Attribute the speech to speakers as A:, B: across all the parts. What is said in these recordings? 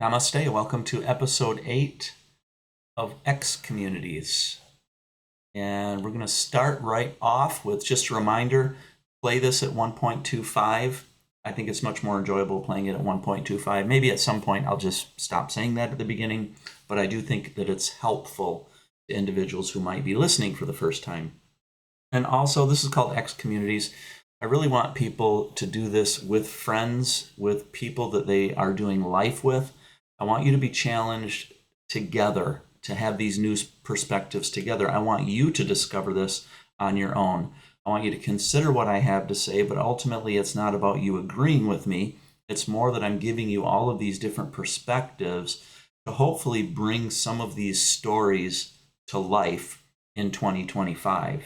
A: Namaste. Welcome to episode 8 of X Communities. And we're going to start right off with just a reminder, play this at 1.25. I think it's much more enjoyable playing it at 1.25. Maybe at some point I'll just stop saying that at the beginning, but I do think that it's helpful to individuals who might be listening for the first time. And also, this is called X Communities. I really want people to do this with friends, with people that they are doing life with. I want you to be challenged together, to have these new perspectives together. I want you to discover this on your own. I want you to consider what I have to say, but ultimately it's not about you agreeing with me. It's more that I'm giving you all of these different perspectives to hopefully bring some of these stories to life in 2025.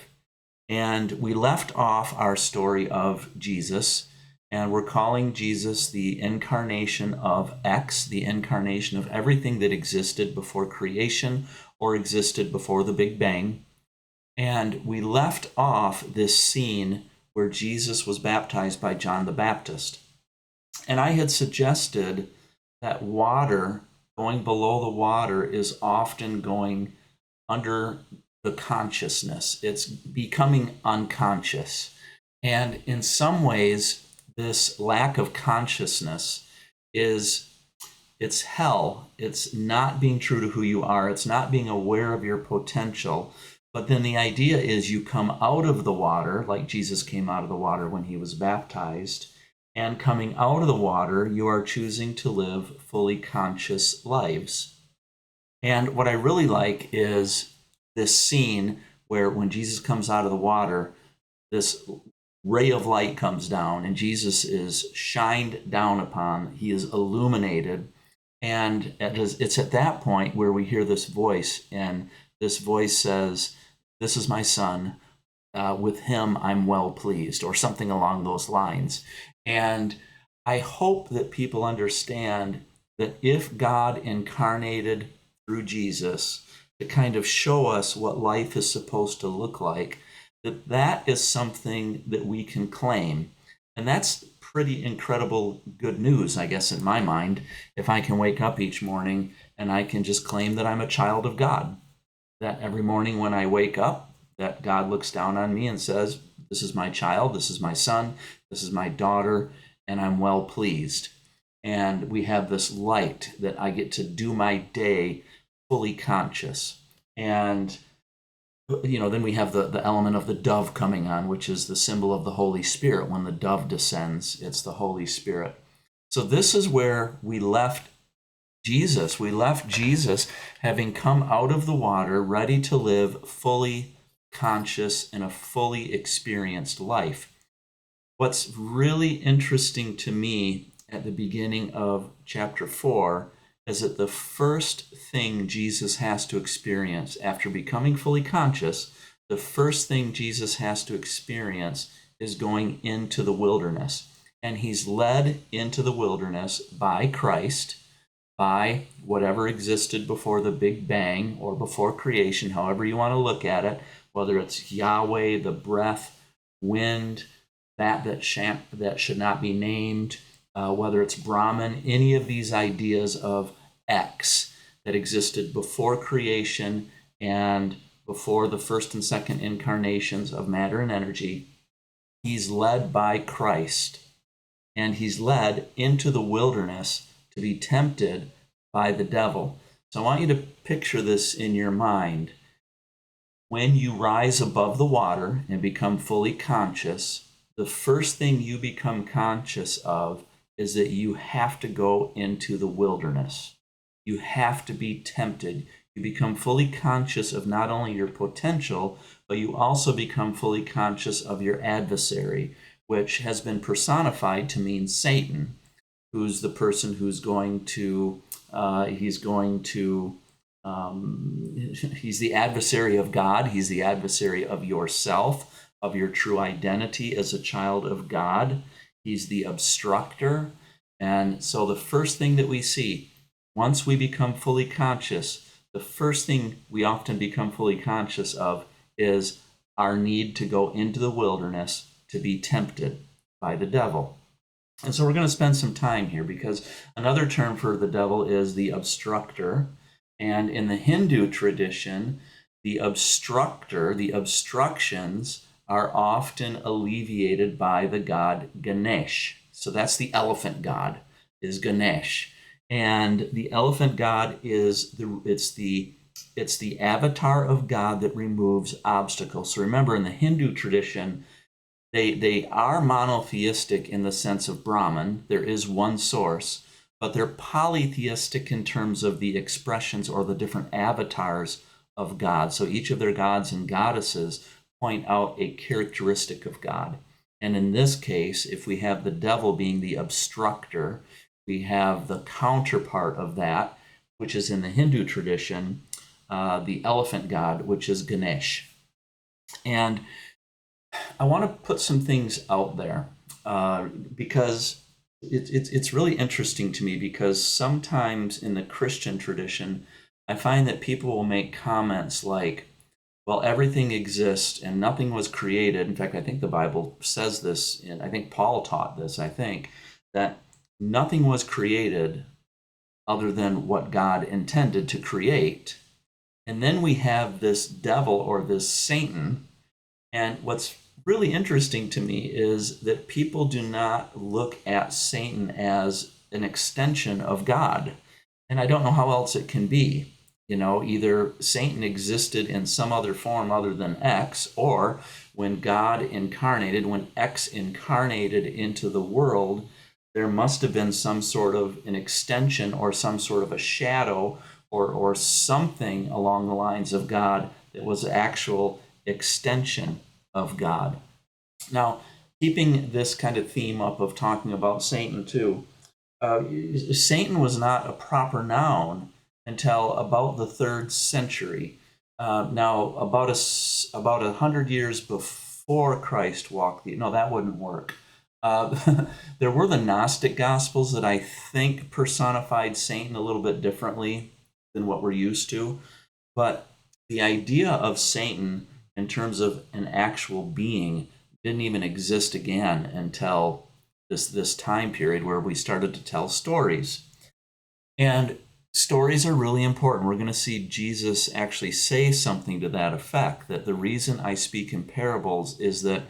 A: And we left off our story of Jesus, and we're calling Jesus the incarnation of X, the incarnation of everything that existed before creation or existed before the Big Bang. And we left off this scene where Jesus was baptized by John the Baptist. And I had suggested that water, going below the water, is often going under the consciousness. It's becoming unconscious. And in some ways, this lack of consciousness it's hell. It's not being true to who you are. It's not being aware of your potential. But then the idea is you come out of the water, like Jesus came out of the water when he was baptized, and coming out of the water, you are choosing to live fully conscious lives. And what I really like is this scene where when Jesus comes out of the water, this ray of light comes down and Jesus is shined down upon. He is illuminated. And it's at that point where we hear this voice, and this voice says, "This is my son. With him I'm well pleased," or something along those lines. And I hope that people understand that if God incarnated through Jesus to kind of show us what life is supposed to look like, that is something that we can claim. And that's pretty incredible good news, I guess, in my mind, if I can wake up each morning and I can just claim that I'm a child of God. That every morning when I wake up, that God looks down on me and says, "This is my child, this is my son, this is my daughter, and I'm well pleased." And we have this light that I get to do my day fully conscious. And then we have the element of the dove coming on, which is the symbol of the Holy Spirit. When the dove descends, it's the Holy Spirit. So this is where we left Jesus. We left Jesus having come out of the water, ready to live fully conscious in a fully experienced life. What's really interesting to me at the beginning of chapter 4 is that the first thing Jesus has to experience after becoming fully conscious, the first thing Jesus has to experience is going into the wilderness. And he's led into the wilderness by Christ, by whatever existed before the Big Bang or before creation, however you want to look at it, whether it's Yahweh, the breath, wind, that should not be named, whether it's Brahman, any of these ideas of X that existed before creation and before the first and second incarnations of matter and energy. He's led by Christ, and he's led into the wilderness to be tempted by the devil. So I want you to picture this in your mind. When you rise above the water and become fully conscious, the first thing you become conscious of is that you have to go into the wilderness. You have to be tempted. You become fully conscious of not only your potential, but you also become fully conscious of your adversary, which has been personified to mean Satan, who's the person who's going to, he's the adversary of God. He's the adversary of yourself, of your true identity as a child of God. He's the obstructor. And so the first thing that we see, once we become fully conscious, the first thing we often become fully conscious of is our need to go into the wilderness to be tempted by the devil. And so we're going to spend some time here because another term for the devil is the obstructor. And in the Hindu tradition, the obstructor, the obstructions are often alleviated by the god Ganesh. So that's the elephant god, is Ganesh. And the elephant god is it's the avatar of God that removes obstacles. So remember, in the Hindu tradition, they are monotheistic in the sense of Brahman. There is one source, but they're polytheistic in terms of the expressions or the different avatars of God. So each of their gods and goddesses point out a characteristic of God. And in this case, if we have the devil being the obstructor, we have the counterpart of that, which is in the Hindu tradition, the elephant god, which is Ganesh. And I want to put some things out there because it's really interesting to me, because sometimes in the Christian tradition, I find that people will make comments like, well, everything exists and nothing was created. In fact, I think the Bible says this, and I think Paul taught this, I think, that nothing was created other than what God intended to create. And then we have this devil or this Satan. And what's really interesting to me is that people do not look at Satan as an extension of God. And I don't know how else it can be. You know, either Satan existed in some other form other than X, or when God incarnated, when X incarnated into the world, there must have been some sort of an extension or some sort of a shadow or something along the lines of God that was actual extension of God. Now, keeping this kind of theme up of talking about Satan too, Satan was not a proper noun until about the 3rd century. Now, about 100 years before Christ walked the... No, that wouldn't work. There were the Gnostic Gospels that I think personified Satan a little bit differently than what we're used to. But the idea of Satan in terms of an actual being didn't even exist again until this time period where we started to tell stories. And stories are really important. We're going to see Jesus actually say something to that effect, that the reason I speak in parables is that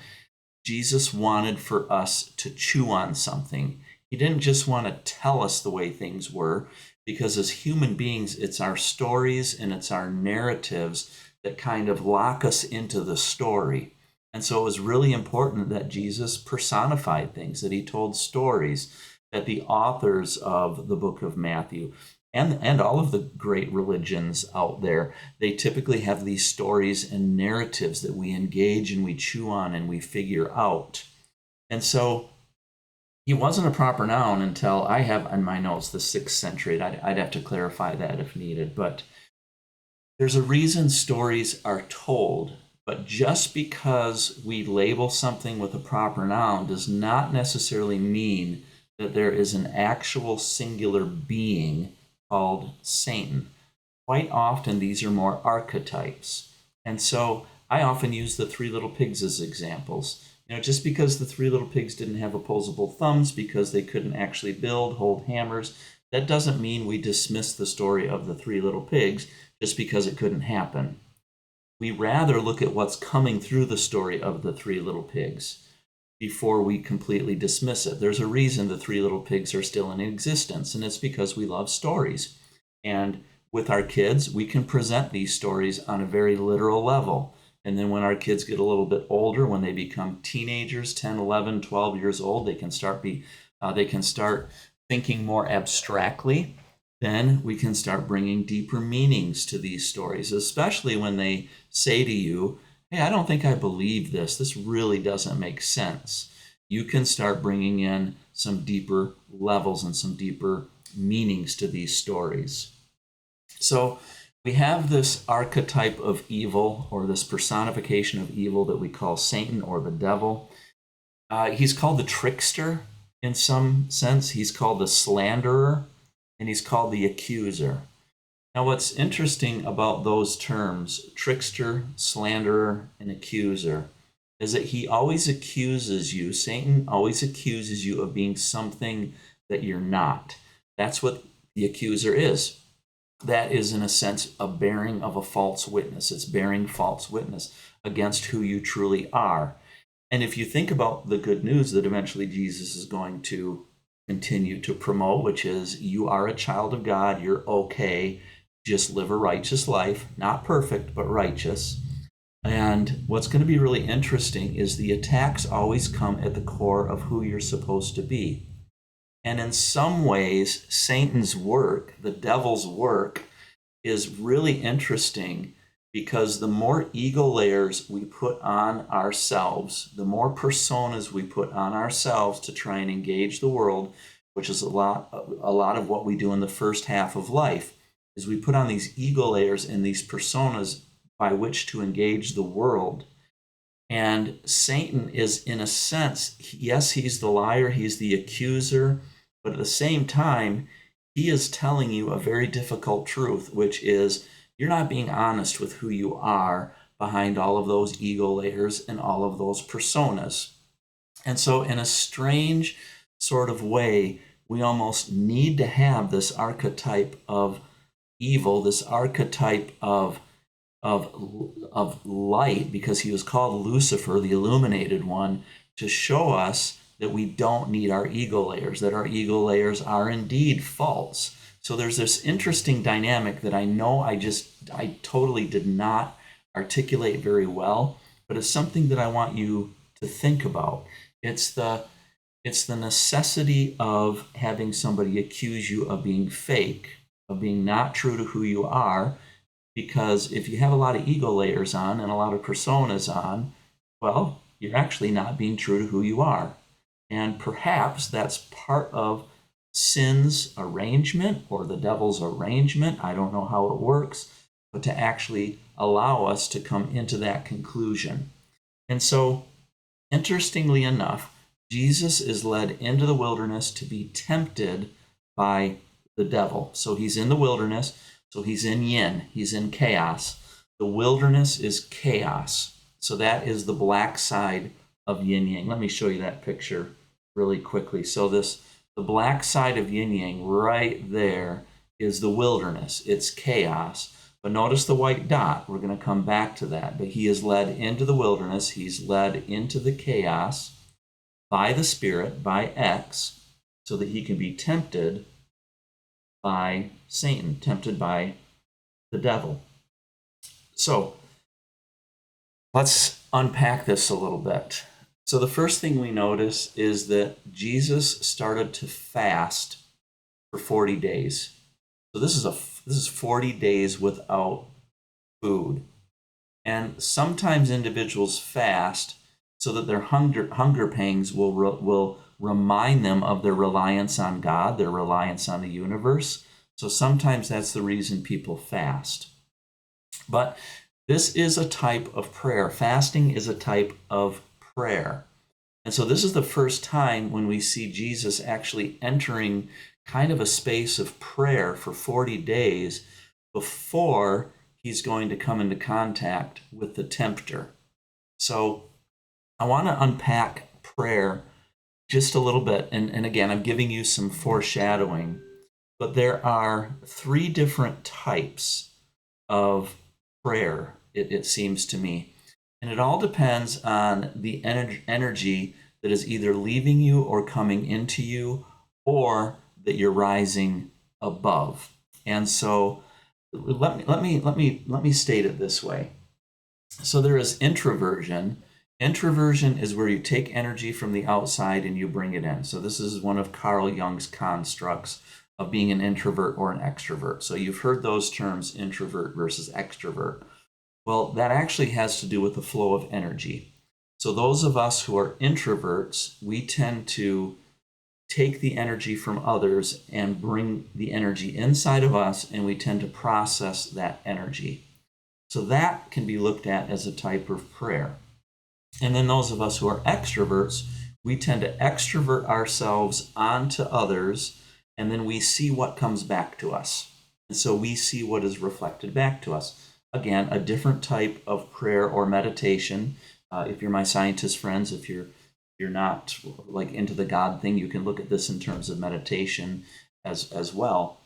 A: Jesus wanted for us to chew on something. He didn't just want to tell us the way things were, because as human beings, it's our stories and it's our narratives that kind of lock us into the story. And so it was really important that Jesus personified things, that he told stories, that the authors of the book of Matthew and all of the great religions out there, they typically have these stories and narratives that we engage and we chew on and we figure out. And so he wasn't a proper noun until, I have in my notes, the 6th century. I'd have to clarify that if needed. But there's a reason stories are told. But just because we label something with a proper noun does not necessarily mean that there is an actual singular being called Satan. Quite often, these are more archetypes. And so I often use the 3 little pigs as examples. You know, just because the 3 little pigs didn't have opposable thumbs, because they couldn't actually hold hammers, that doesn't mean we dismiss the story of the 3 little pigs just because it couldn't happen. We rather look at what's coming through the story of the 3 little pigs before we completely dismiss it. There's a reason the 3 little pigs are still in existence, and it's because we love stories. And with our kids, we can present these stories on a very literal level. And then when our kids get a little bit older, when they become teenagers, 10, 11, 12 years old, they can start thinking more abstractly. Then we can start bringing deeper meanings to these stories, especially when they say to you, hey, I don't think I believe this. This really doesn't make sense. You can start bringing in some deeper levels and some deeper meanings to these stories. So we have this archetype of evil, or this personification of evil that we call Satan or the devil. He's called the trickster in some sense. He's called the slanderer, and he's called the accuser. Now, what's interesting about those terms, trickster, slanderer, and accuser, is that he always accuses you, Satan always accuses you of being something that you're not. That's what the accuser is. That is, in a sense, a bearing of a false witness. It's bearing false witness against who you truly are. And if you think about the good news that eventually Jesus is going to continue to promote, which is you are a child of God, you're okay, just live a righteous life, not perfect, but righteous. And what's going to be really interesting is the attacks always come at the core of who you're supposed to be. And in some ways, Satan's work, the devil's work, is really interesting because the more ego layers we put on ourselves, the more personas we put on ourselves to try and engage the world, which is a lot of what we do in the first half of life, is we put on these ego layers and these personas by which to engage the world. And Satan is, in a sense, yes, he's the liar, he's the accuser, but at the same time, he is telling you a very difficult truth, which is you're not being honest with who you are behind all of those ego layers and all of those personas. And so, in a strange sort of way, we almost need to have this archetype of evil, this archetype of light, because he was called Lucifer, the illuminated one, to show us that we don't need our ego layers, that our ego layers are indeed false. So there's this interesting dynamic that I know I totally did not articulate very well, but it's something that I want you to think about. It's the necessity of having somebody accuse you of being fake, of being not true to who you are, because if you have a lot of ego layers on and a lot of personas on, well, you're actually not being true to who you are. And perhaps that's part of sin's arrangement or the devil's arrangement. I don't know how it works, but to actually allow us to come into that conclusion. And so, interestingly enough, Jesus is led into the wilderness to be tempted by the devil. So he's in the wilderness. So he's in yin, he's in chaos. The wilderness is chaos. So that is the black side of yin yang. Let me show you that picture really quickly. So the black side of yin yang right there is the wilderness. It's chaos. But notice the white dot. We're going to come back to that. But he is led into the wilderness. He's led into the chaos by the Spirit, by X, so that he can be tempted by Satan, tempted by the devil. So let's unpack this a little bit. So the first thing we notice is that Jesus started to fast for 40 days. So this is 40 days without food. And sometimes individuals fast so that their hunger pangs will remind them of their reliance on God, their reliance on the universe. So sometimes that's the reason people fast. But this is a type of prayer. Fasting is a type of prayer. And so this is the first time when we see Jesus actually entering kind of a space of prayer for 40 days before he's going to come into contact with the tempter. So I want to unpack prayer just a little bit. And again, I'm giving you some foreshadowing. But there are 3 different types of prayer, it seems to me. And it all depends on the energy that is either leaving you or coming into you, or that you're rising above. And so let me state it this way. So there is introversion. Introversion is where you take energy from the outside and you bring it in. So this is one of Carl Jung's constructs of being an introvert or an extrovert. So you've heard those terms, introvert versus extrovert. Well, that actually has to do with the flow of energy. So those of us who are introverts, we tend to take the energy from others and bring the energy inside of us, and we tend to process that energy. So that can be looked at as a type of prayer. And then those of us who are extroverts, we tend to extrovert ourselves onto others, and then we see what comes back to us. And so we see what is reflected back to us. Again, a different type of prayer or meditation. If you're my scientist friends, if you're not like into the God thing, you can look at this in terms of meditation as well.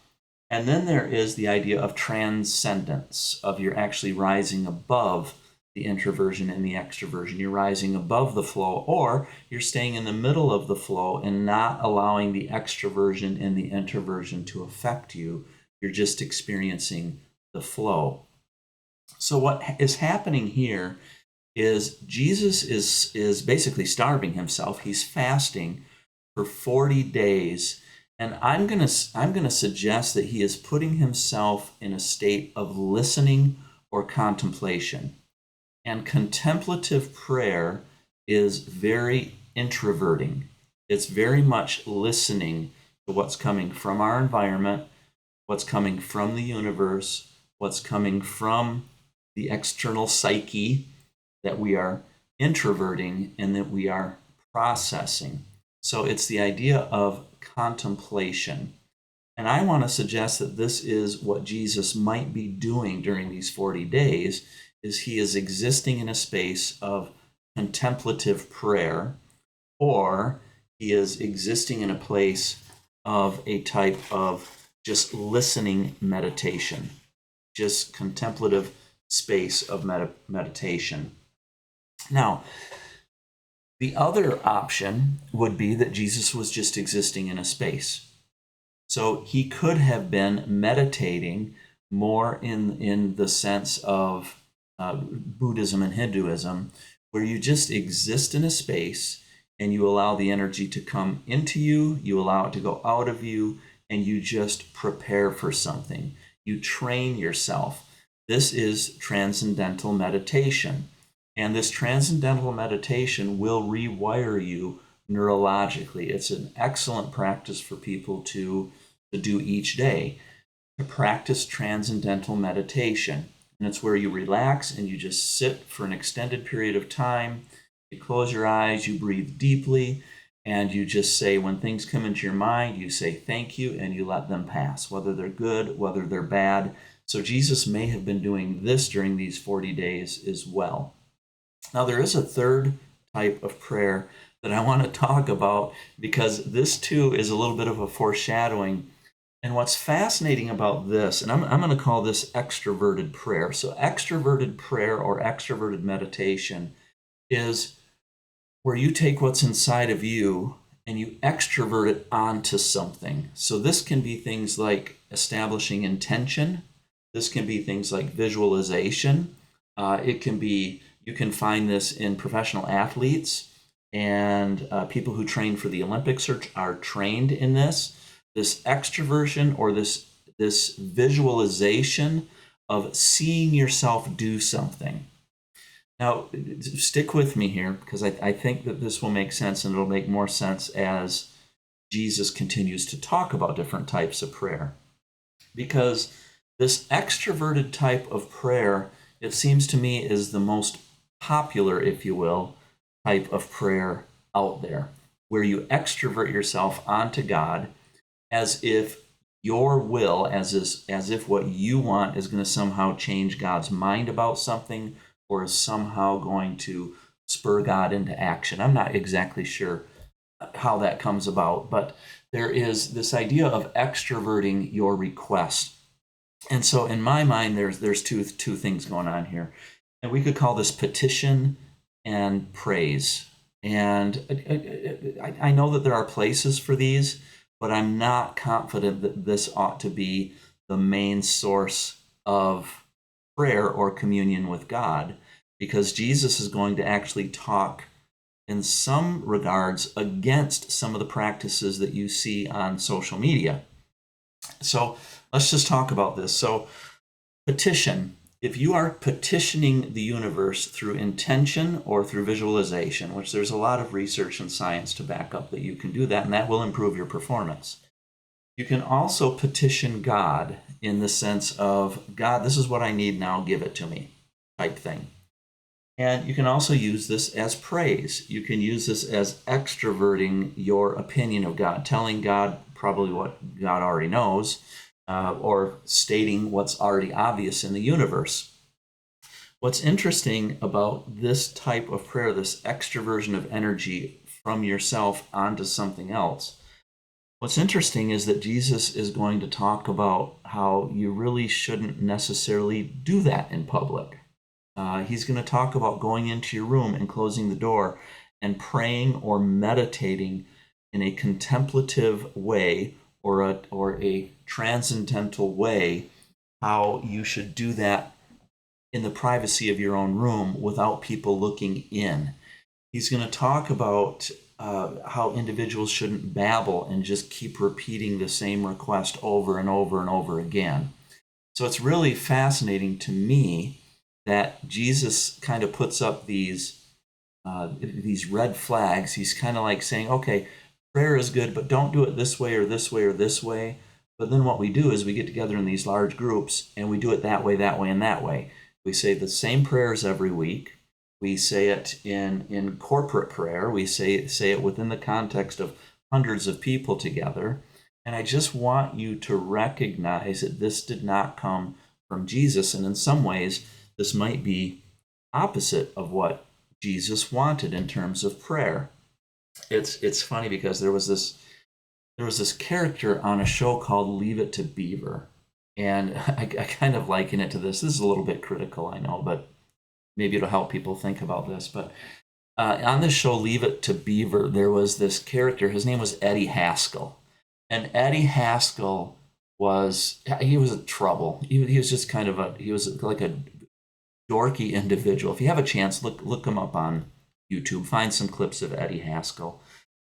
A: And then there is the idea of transcendence, of you're actually rising above the introversion and the extroversion. You're rising above the flow, or you're staying in the middle of the flow and not allowing the extroversion and the introversion to affect you. You're just experiencing the flow. So what is happening here is Jesus is basically starving himself. He's fasting for 40 days. And I'm gonna suggest that he is putting himself in a state of listening or contemplation. And contemplative prayer is very introverting. It's very much listening to what's coming from our environment, what's coming from the universe, what's coming from the external psyche that we are introverting and that we are processing. So it's the idea of contemplation. And I want to suggest that this is what Jesus might be doing during these 40 days, is he is existing in a space of contemplative prayer, or he is existing in a place of a type of just listening meditation, just contemplative space of meditation. Now, the other option would be that Jesus was just existing in a space. So he could have been meditating more in the sense of Buddhism and Hinduism, where you just exist in a space and you allow the energy to come into you, you allow it to go out of you, and you just prepare for something. You train yourself. This is transcendental meditation. And this transcendental meditation will rewire you neurologically. It's an excellent practice for people to do each day, to practice transcendental meditation. And it's where you relax and you just sit for an extended period of time. You close your eyes, you breathe deeply, and you just say, when things come into your mind, you say thank you and you let them pass, whether they're good, whether they're bad. So Jesus may have been doing this during these 40 days as well. Now, there is a third type of prayer that I want to talk about, because this too is a little bit of a foreshadowing. And what's fascinating about this, and I'm going to call this extroverted prayer. So extroverted prayer or extroverted meditation is where you take what's inside of you and you extrovert it onto something. So this can be things like establishing intention. This can be things like visualization. It can be, you can find this in professional athletes, and people who train for the Olympics are trained in this. This extroversion, or this visualization of seeing yourself do something. Now, stick with me here, because I think that this will make sense, and it'll make more sense as Jesus continues to talk about different types of prayer. Because this extroverted type of prayer, it seems to me, is the most popular, if you will, type of prayer out there, where you extrovert yourself onto God as if your will, as if what you want is going to somehow change God's mind about something, or is somehow going to spur God into action. I'm not exactly sure how that comes about, but there is this idea of extroverting your request. And so in my mind, there's two things going on here. And we could call this petition and praise. And I know that there are places for these, but I'm not confident that this ought to be the main source of prayer or communion with God, because Jesus is going to actually talk in some regards against some of the practices that you see on social media. So let's just talk about this. So petition. If you are petitioning the universe through intention or through visualization, which there's a lot of research and science to back up that you can do that, and that will improve your performance. You can also petition God in the sense of, God, this is what I need now, give it to me, type thing. And you can also use this as praise. You can use this as extroverting your opinion of God, telling God probably what God already knows, or stating what's already obvious in the universe. What's interesting about this type of prayer, this extroversion of energy from yourself onto something else, what's interesting is that Jesus is going to talk about how you really shouldn't necessarily do that in public. He's going to talk about going into your room and closing the door and praying or meditating in a contemplative way or a transcendental way, how you should do that in the privacy of your own room without people looking in. He's going to talk about how individuals shouldn't babble and just keep repeating the same request over and over and over again. So it's really fascinating to me that Jesus kind of puts up these red flags. He's kind of like saying, okay, prayer is good, but don't do it this way or this way or this way. But then what we do is we get together in these large groups and we do it that way, and that way. We say the same prayers every week. We say it in corporate prayer. We say it within the context of hundreds of people together. And I just want you to recognize that this did not come from Jesus. And in some ways, this might be opposite of what Jesus wanted in terms of prayer. It's funny because there was this character on a show called Leave It to Beaver. And I kind of liken it to this. This is a little bit critical, I know, but maybe it'll help people think about this. But on this show, Leave It to Beaver, there was this character. His name was Eddie Haskell. And Eddie Haskell he was a trouble. He was just he was like a dorky individual. If you have a chance, look him up on YouTube. Find some clips of Eddie Haskell.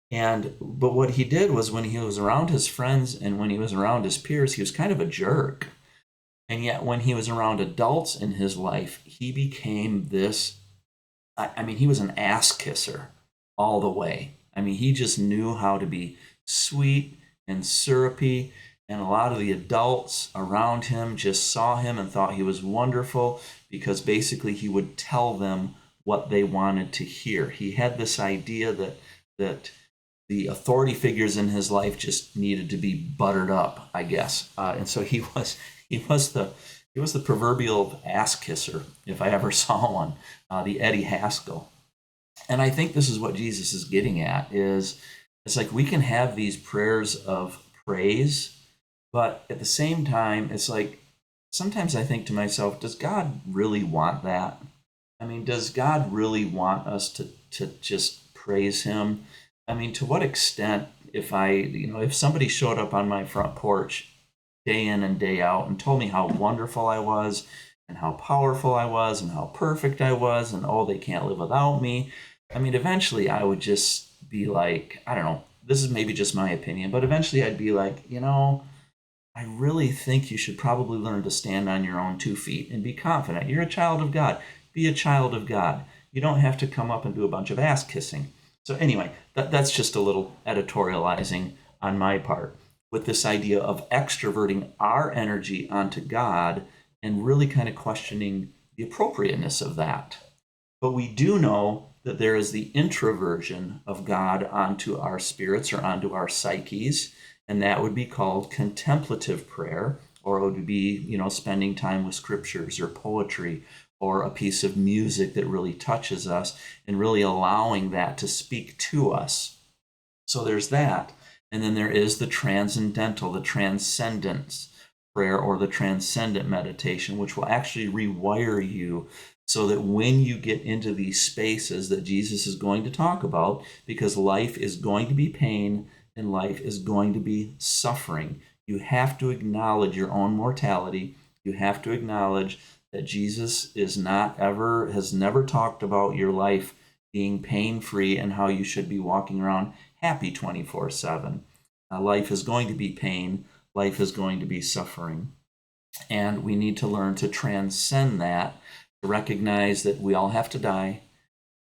A: But what he did was when he was around his friends and when he was around his peers, he was kind of a jerk. And yet when he was around adults in his life, he became this, he was an ass kisser all the way. He just knew how to be sweet and syrupy. And a lot of the adults around him just saw him and thought he was wonderful because basically he would tell them what they wanted to hear. He had this idea that the authority figures in his life just needed to be buttered up, I guess. And so he was the proverbial ass kisser, if I ever saw one, the Eddie Haskell. And I think this is what Jesus is getting at, is it's like we can have these prayers of praise, but at the same time, it's like sometimes I think to myself, does God really want that? Does God really want us to just praise him? To what extent, if somebody showed up on my front porch day in and day out and told me how wonderful I was and how powerful I was and how perfect I was and oh, they can't live without me. Eventually I would just be like, I don't know, this is maybe just my opinion, but eventually I'd be like, I really think you should probably learn to stand on your own 2 feet and be confident. You're a child of God. Be a child of God. You don't have to come up and do a bunch of ass kissing. So anyway, that's just a little editorializing on my part with this idea of extroverting our energy onto God and really kind of questioning the appropriateness of that. But we do know that there is the introversion of God onto our spirits or onto our psyches, and that would be called contemplative prayer, or it would be, spending time with scriptures or poetry or a piece of music that really touches us and really allowing that to speak to us. So there's that. And then there is the transcendental, the transcendence prayer or the transcendent meditation, which will actually rewire you so that when you get into these spaces that Jesus is going to talk about, because life is going to be pain and life is going to be suffering, you have to acknowledge your own mortality. You have to acknowledge that Jesus has never talked about your life being pain-free and how you should be walking around happy 24/7. Life is going to be pain. Life is going to be suffering. And we need to learn to transcend that, to recognize that we all have to die.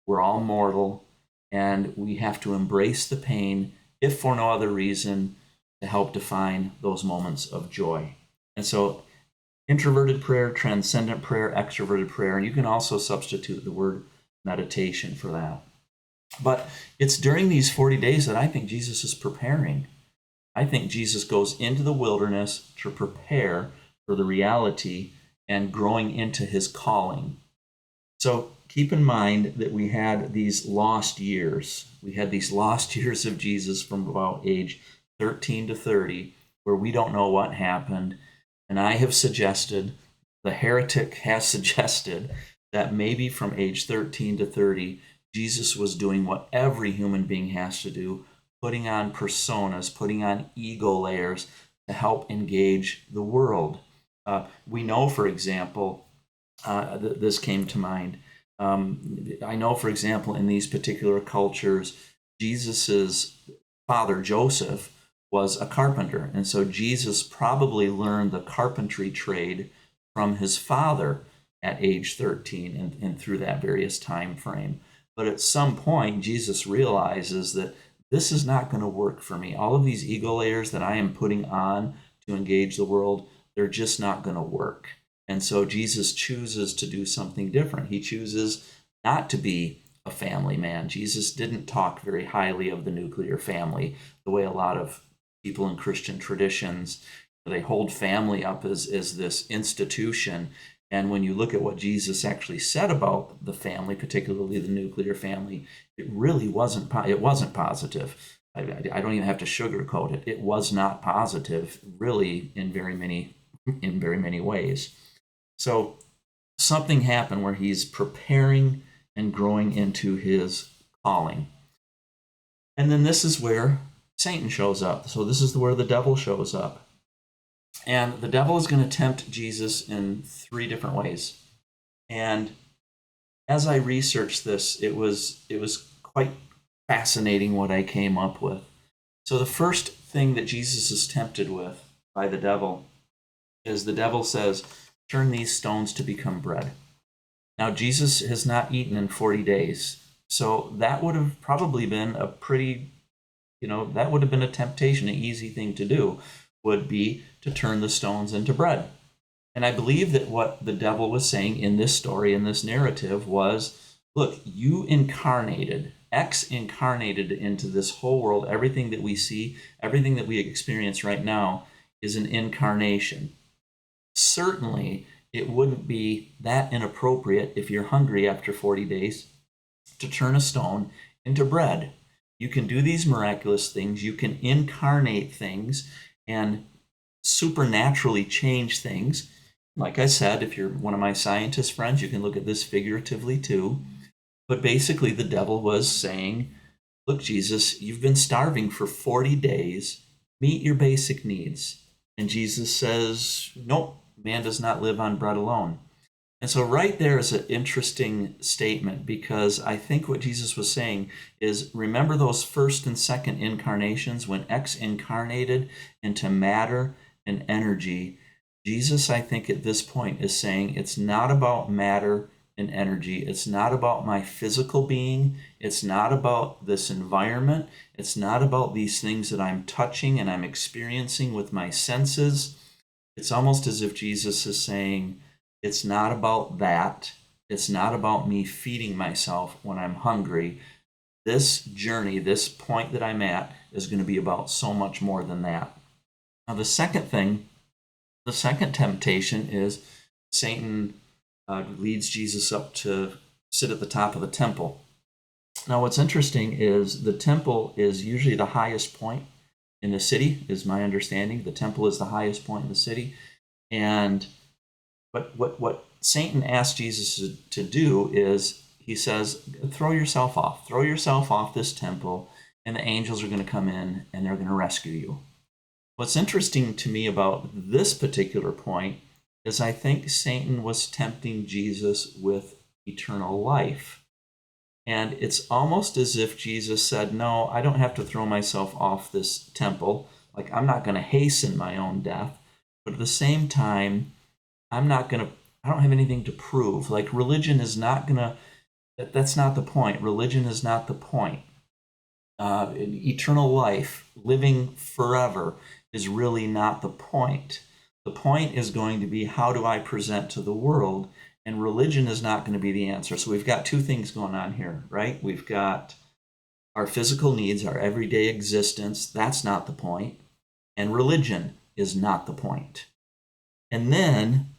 A: We're all mortal. And we have to embrace the pain, if for no other reason, to help define those moments of joy. And so introverted prayer, transcendent prayer, extroverted prayer, and you can also substitute the word meditation for that. But it's during these 40 days that I think Jesus is preparing. I think Jesus goes into the wilderness to prepare for the reality and growing into his calling. So keep in mind that we had these lost years. We had these lost years of Jesus from about age 13 to 30, where we don't know what happened. And I have suggested, the heretic has suggested, that maybe from age 13 to 30, Jesus was doing what every human being has to do, putting on personas, putting on ego layers to help engage the world. We know, for example, this came to mind. I know, for example, in these particular cultures, Jesus's father, Joseph, was a carpenter. And so Jesus probably learned the carpentry trade from his father at age 13 and through that various time frame. But at some point, Jesus realizes that this is not going to work for me. All of these ego layers that I am putting on to engage the world, they're just not going to work. And so Jesus chooses to do something different. He chooses not to be a family man. Jesus didn't talk very highly of the nuclear family the way a lot of people in Christian traditions, they hold family up as this institution. And when you look at what Jesus actually said about the family, particularly the nuclear family, it really wasn't positive. I don't even have to sugarcoat it. It was not positive, really, in very many ways. So something happened where he's preparing and growing into his calling. And then this is where Satan shows up. So this is where the devil shows up. And the devil is going to tempt Jesus in 3 different ways. And as I researched this, it was quite fascinating what I came up with. So the first thing that Jesus is tempted with by the devil is the devil says, turn these stones to become bread. Now, Jesus has not eaten in 40 days. So that would have probably been a pretty, that would have been a temptation, an easy thing to do, would be to turn the stones into bread. And I believe that what the devil was saying in this story, in this narrative, was, look, you incarnated, X incarnated into this whole world. Everything that we see, everything that we experience right now is an incarnation. Certainly, it wouldn't be that inappropriate if you're hungry after 40 days to turn a stone into bread. You can do these miraculous things. You can incarnate things and supernaturally change things. Like I said, if you're one of my scientist friends, you can look at this figuratively too. But basically, the devil was saying, look, Jesus, you've been starving for 40 days. Meet your basic needs. And Jesus says, nope, man does not live on bread alone. And so right there is an interesting statement, because I think what Jesus was saying is, remember those first and second incarnations when X incarnated into matter and energy. Jesus, I think at this point, is saying it's not about matter and energy. It's not about my physical being. It's not about this environment. It's not about these things that I'm touching and I'm experiencing with my senses. It's almost as if Jesus is saying, it's not about that. It's not about me feeding myself when I'm hungry. This journey, this point that I'm at, is going to be about so much more than that. Now, the second temptation is Satan leads Jesus up to sit at the top of the temple. Now, what's interesting is the temple is usually the highest point in the city, is my understanding. The temple is the highest point in the city. But what Satan asked Jesus to do is, he says, throw yourself off this temple, and the angels are going to come in and they're going to rescue you. What's interesting to me about this particular point is I think Satan was tempting Jesus with eternal life. And it's almost as if Jesus said, no, I don't have to throw myself off this temple. Like, I'm not going to hasten my own death. But at the same time, I don't have anything to prove. Like, religion is not going to, that's not the point. Religion is not the point. Eternal life, living forever, is really not the point. The point is going to be, how do I present to the world? And religion is not going to be the answer. So we've got 2 things going on here, right? We've got our physical needs, our everyday existence. That's not the point. And religion is not the point. And then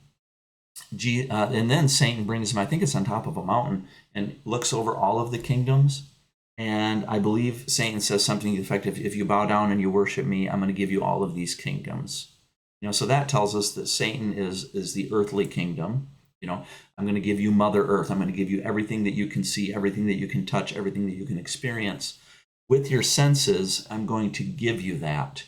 A: And then Satan brings him, I think it's on top of a mountain, and looks over all of the kingdoms. And I believe Satan says something to the effect of, if you bow down and you worship me, I'm going to give you all of these kingdoms. So that tells us that Satan is the earthly kingdom. I'm going to give you Mother Earth. I'm going to give you everything that you can see, everything that you can touch, everything that you can experience. With your senses, I'm going to give you that.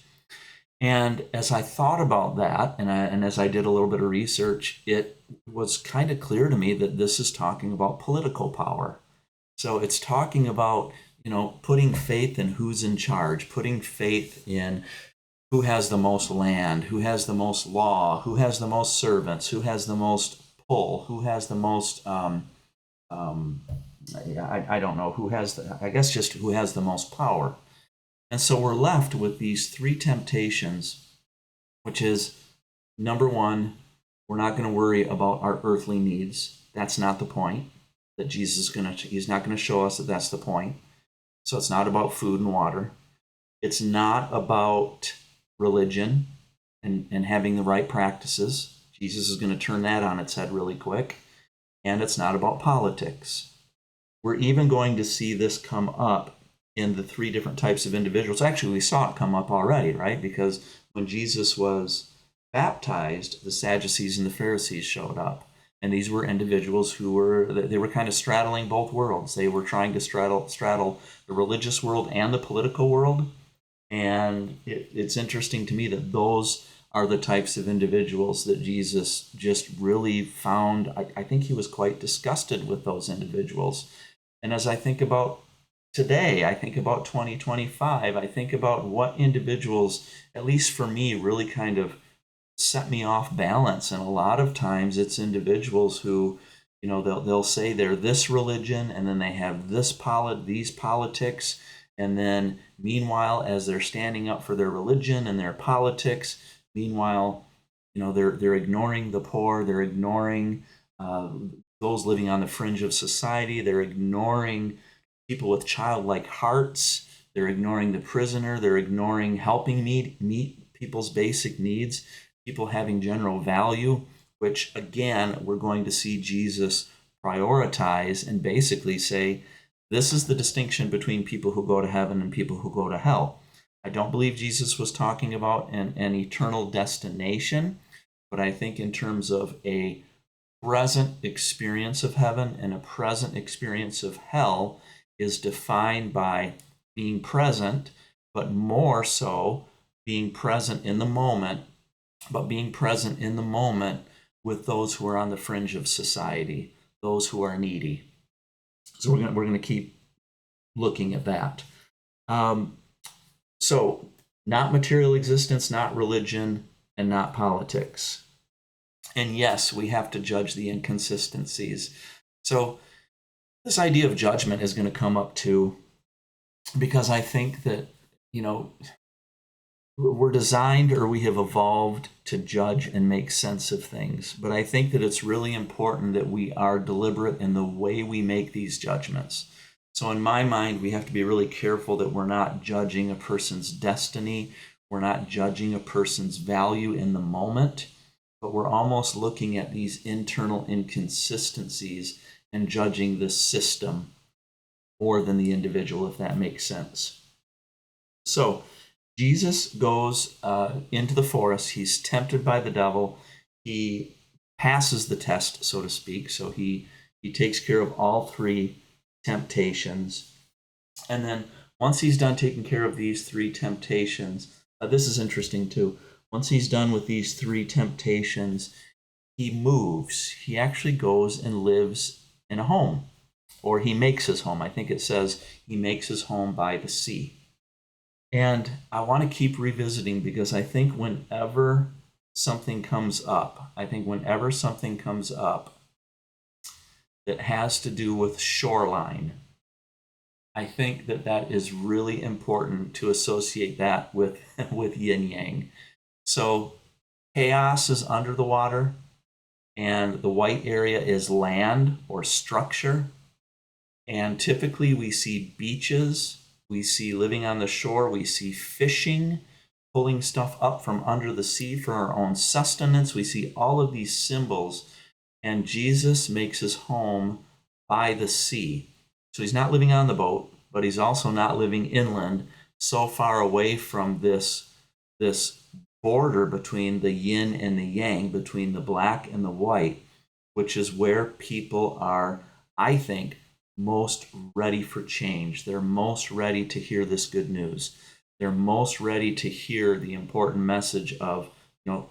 A: And as I thought about that, and as I did a little bit of research, it was kind of clear to me that this is talking about political power. So it's talking about, putting faith in who's in charge, putting faith in who has the most land, who has the most law, who has the most servants, who has the most pull, who has the most, I don't know, I guess just who has the most power. And so we're left with these three temptations, which is, number one, we're not going to worry about our earthly needs. That's not the point. That he's not going to show us that that's the point. So it's not about food and water. It's not about religion and having the right practices. Jesus is going to turn that on its head really quick. And it's not about politics. We're even going to see this come up in the three different types of individuals. Actually, we saw it come up already, right? Because when Jesus was baptized, the Sadducees and the Pharisees showed up. And these were individuals who were kind of straddling both worlds. They were trying to straddle the religious world and the political world. And it's interesting to me that those are the types of individuals that Jesus just really found. I think he was quite disgusted with those individuals. And as I think about today, I think about 2025, I think about what individuals, at least for me, really kind of set me off balance. And a lot of times it's individuals who, they'll say they're this religion, and then they have these politics. And then meanwhile, as they're standing up for their religion and their politics, meanwhile, they're ignoring the poor, they're ignoring those living on the fringe of society, they're ignoring people with childlike hearts, they're ignoring the prisoner, they're ignoring helping meet people's basic needs, people having general value, which again, we're going to see Jesus prioritize and basically say, this is the distinction between people who go to heaven and people who go to hell. I don't believe Jesus was talking about an eternal destination, but I think in terms of a present experience of heaven and a present experience of hell is defined by being present, but more so being present in the moment, but being present in the moment with those who are on the fringe of society, those who are needy. So we're going to keep looking at that. So not material existence, not religion, and not politics. And yes, we have to judge the inconsistencies. So this idea of judgment is going to come up too, because I think that, we're designed, or we have evolved to judge and make sense of things. But I think that it's really important that we are deliberate in the way we make these judgments. So in my mind, we have to be really careful that we're not judging a person's destiny. We're not judging a person's value in the moment, but we're almost looking at these internal inconsistencies and judging the system more than the individual, if that makes sense. So Jesus goes into the forest. He's tempted by the devil. He passes the test, so to speak. So he takes care of all three temptations. And then once he's done taking care of these three temptations, this is interesting too. Once he's done with these three temptations, he moves. He actually goes and lives in a home, or he makes his home. I think it says he makes his home by the sea. And I want to keep revisiting, because I think whenever something comes up that has to do with shoreline, I think that is really important to associate that with yin yang. So chaos is under the water, and the white area is land or structure. And typically we see beaches, we see living on the shore, we see fishing, pulling stuff up from under the sea for our own sustenance. We see all of these symbols and Jesus makes his home by the sea. So he's not living on the boat, but he's also not living inland, so far away from this border between the yin and the yang, between the black and the white, which is where people are, I think, most ready for change. They're most ready to hear this good news. They're most ready to hear the important message of,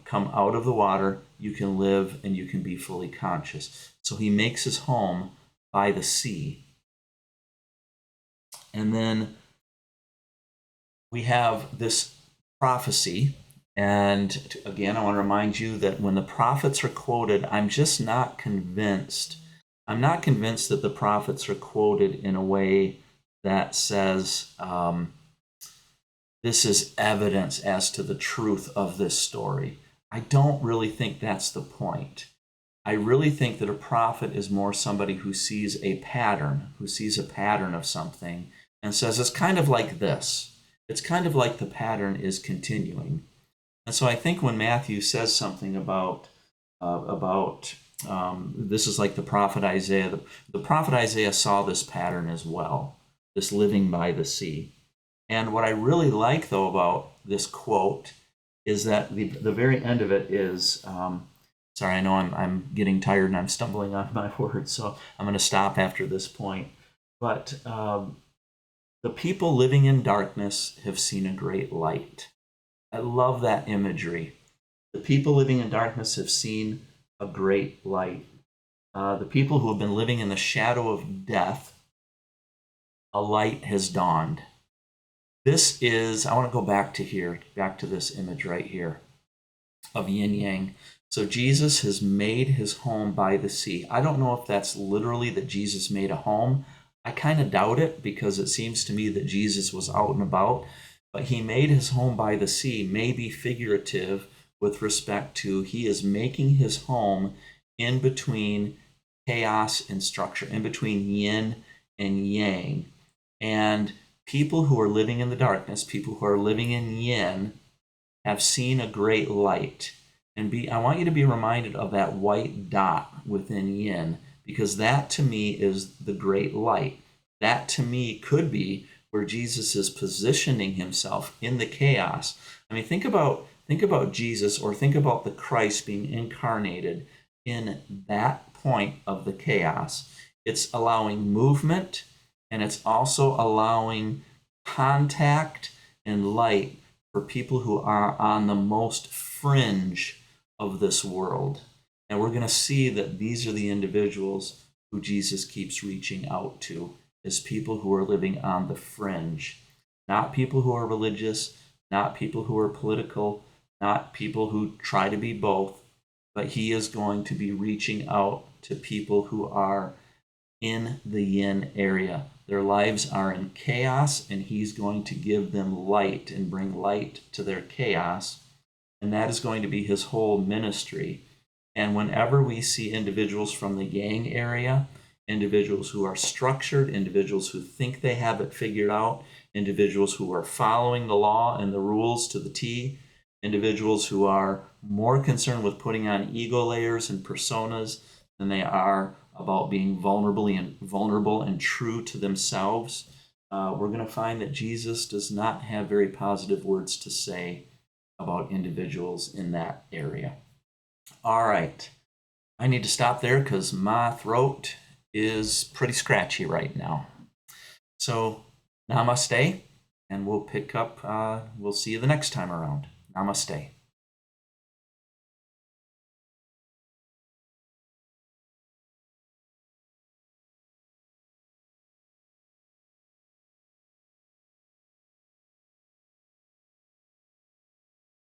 A: come out of the water, you can live and you can be fully conscious. So he makes his home by the sea. And then we have this prophecy. And again, I want to remind you that when the prophets are quoted, I'm just not convinced. I'm not convinced that the prophets are quoted in a way that says, this is evidence as to the truth of this story. I don't really think that's the point. I really think that a prophet is more somebody who sees a pattern of something and says, it's kind of like this. It's kind of like the pattern is continuing. And so I think when Matthew says something about this is like the prophet Isaiah, the prophet Isaiah saw this pattern as well, this living by the sea. And what I really like, though, about this quote is that the very end of it is, sorry, I know I'm getting tired and I'm stumbling on my words, so I'm going to stop after this point. But the people living in darkness have seen a great light. I love that imagery. The people living in darkness have seen a great light. The people who have been living in the shadow of death, a light has dawned. This is, I want to go back to this image right here of yin yang. So Jesus has made his home by the sea. I don't know if that's literally that Jesus made a home. I kind of doubt it, because it seems to me that Jesus was out and about. But he made his home by the sea, may be figurative with respect to he is making his home in between chaos and structure, in between yin and yang. And people who are living in the darkness, people who are living in yin, have seen a great light. And I want you to be reminded of that white dot within yin, because that to me is the great light. That to me could be where Jesus is positioning himself in the chaos. I mean, think about Jesus, or think about the Christ being incarnated in that point of the chaos. It's allowing movement, and it's also allowing contact and light for people who are on the most fringe of this world. And we're going to see that these are the individuals who Jesus keeps reaching out to, as people who are living on the fringe. Not people who are religious, not people who are political, not people who try to be both, but he is going to be reaching out to people who are in the yin area. Their lives are in chaos, and he's going to give them light and bring light to their chaos. And that is going to be his whole ministry. And whenever we see individuals from the yang area, individuals who are structured, individuals who think they have it figured out, individuals who are following the law and the rules to the T, individuals who are more concerned with putting on ego layers and personas than they are about being vulnerable and true to themselves, we're going to find that Jesus does not have very positive words to say about individuals in that area. All right. I need to stop there because my throat is pretty scratchy right now. So, namaste, and we'll pick up, we'll see you the next time around. Namaste.